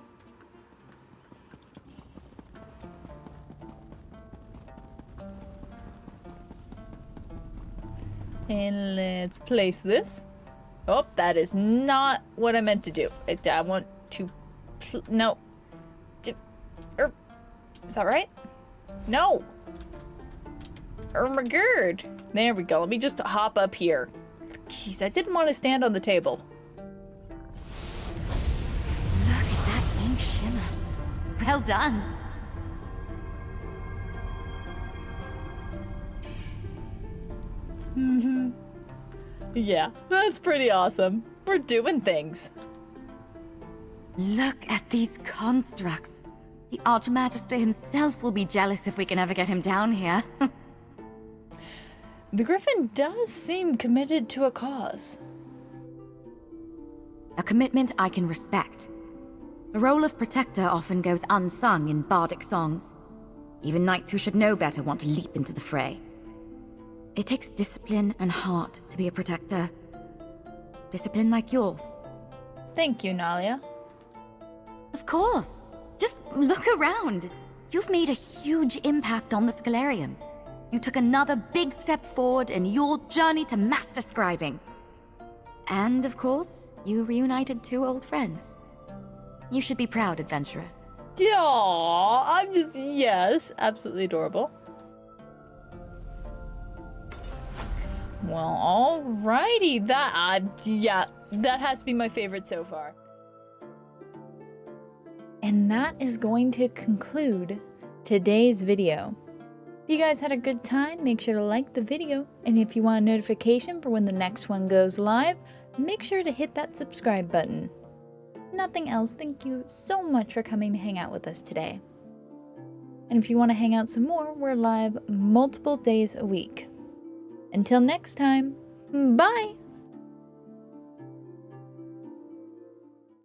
And let's place this. Oh, that is not what I meant to do. I want to... No. Is that right? No. My god. There we go. Let me just hop up here. Jeez, I didn't want to stand on the table. Look at that ink shimmer. Well done. Yeah, that's pretty awesome. We're doing things. Look at these constructs. The Archmagister himself will be jealous if we can ever get him down here. The Gryphon does seem committed to a cause. A commitment I can respect. The role of protector often goes unsung in bardic songs. Even knights who should know better want to leap into the fray. It takes discipline and heart to be a protector. Discipline like yours. Thank you, Nalia. Of course. Just look around. You've made a huge impact on the Scholarium. You took another big step forward in your journey to master scribing. And, of course, you reunited two old friends. You should be proud, adventurer. Aww, I'm just, yes, absolutely adorable. Well, alrighty, yeah, that has to be my favorite so far. And that is going to conclude today's video. If you guys had a good time, make sure to like the video, and if you want a notification for when the next one goes live, make sure to hit that subscribe button. Nothing else, thank you so much for coming to hang out with us today. And if you want to hang out some more, we're live multiple days a week. Until next time, bye!